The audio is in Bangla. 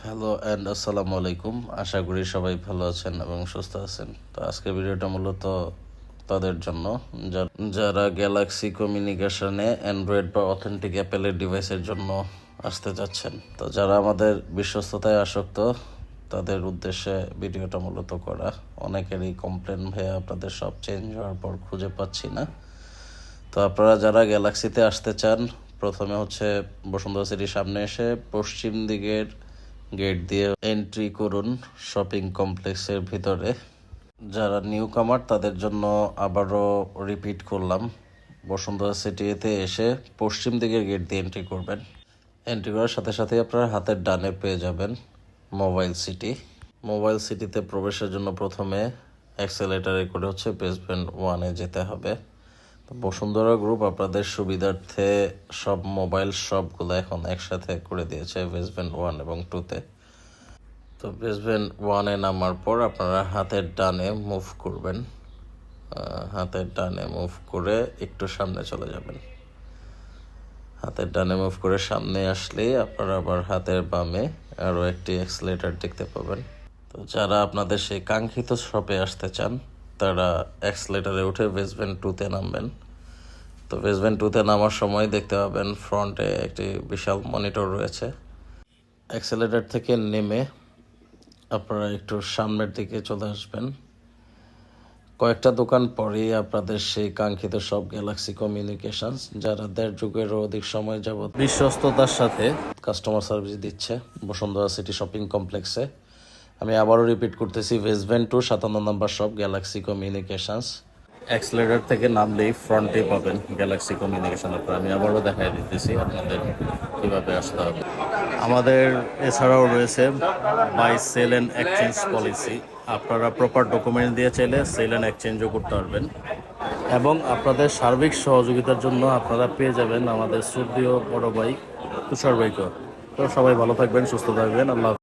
হ্যালো অ্যান্ড আসসালামু আলাইকুম। আশা করি সবাই ভালো আছেন এবং সুস্থ আছেন। তো আজকের ভিডিওটা মূলত তাদের জন্য যারা গ্যালাক্সি কমিউনিকেশনে অ্যান্ড্রয়েড বা অথেন্টিক অ্যাপেলের ডিভাইসের জন্য আসতে যাচ্ছেন। তো যারা আমাদের বিশ্বস্ততায় আসক্ত তাদের উদ্দেশ্যে ভিডিওটা মূলত করা। অনেকেরই কমপ্লেন, ভাইয়া আপনাদের সব চেঞ্জ হওয়ার পর খুঁজে পাচ্ছি না। তো আপনারা যারা গ্যালাক্সিতে আসতে চান, প্রথমে হচ্ছে বসুন্ধরা সিটির সামনে এসে পশ্চিম দিকের গেট দিয়ে এন্ট্রি করুন শপিং কমপ্লেক্সের ভিতরে। যারা নিউ কামার তাদের জন্য আবারও রিপিট করলাম, বসুন্ধরা সিটিতে এসে পশ্চিম দিকের গেট দিয়ে এন্ট্রি করবেন। এন্ট্রি করার সাথে সাথে আপনারা হাতের ডানে পেয়ে যাবেন মোবাইল সিটি। মোবাইল সিটিতে প্রবেশের জন্য প্রথমে অ্যাক্সেলেটারে করে হচ্ছে বেসমেন্ট 1-এ যেতে হবে। বসুন্ধরা গ্রুপ আপনাদের সুবিধার্থে সব মোবাইল শপগুলো এখন একসাথে করে দিয়েছে বেসমেন্ট 1 এবং 2-তে। তো বেসমেন্ট 1-এ নামার পর আপনারা হাতের ডানে মুভ করবেন। হাতের ডানে মুভ করে একটু সামনে চলে যাবেন। হাতের ডানে মুভ করে সামনে আসলেই আপনারা আবার হাতের বামে আরও একটি অ্যাক্সেলেটার দেখতে পাবেন। তো যারা আপনাদের সেই কাঙ্ক্ষিত শপে আসতে চান তারা অ্যাক্সেলেটারে উঠে বেসমেন্ট 2-তে নামবেন। তো বেসমেন্ট 2-তে নামার সময় দেখতে পাবেন ফ্রন্টে একটি বিশাল মনিটর রয়েছে। অ্যাক্সেলেটার থেকে নেমে আপনারা একটু সামনের দিকে চলে আসবেন। কয়েকটা দোকান পরেই আপনাদের সেই কাঙ্ক্ষিত সব গ্যালাক্সি কমিউনিকেশনস, যারা 1.5 যুগেরও অধিক সময় যাবৎ বিশ্বস্ততার সাথে কাস্টমার সার্ভিস দিচ্ছে বসুন্ধরা সিটি শপিং কমপ্লেক্সে। আমি আবারও রিপিট করতেছি, বেসমেন্ট 2 57 নম্বর শপ গ্যালাক্সি কমিউনিকেশনস। অ্যাক্সেলেটার থেকে নামলেই ফ্রন্টে পাবেন গ্যালাক্সি কমিউনিকেশন। আমি আবারও দেখাই দিতেছি আপনাদের কীভাবে আসতে হবে। আমাদের এছাড়াও রয়েছে buy sell and exchange policy. আপনারা প্রপার ডকুমেন্ট দিয়ে চাইলে সেল অ্যান্ড এক্সচেঞ্জও করতে পারবেন এবং আপনাদের সার্বিক সহযোগিতার জন্য আপনারা পেয়ে যাবেন আমাদের শ্রদ্ধেয় বড় ভাই তুষার ভাইকে। তো সবাই ভালো থাকবেন, সুস্থ থাকবেন। আল্লাহ।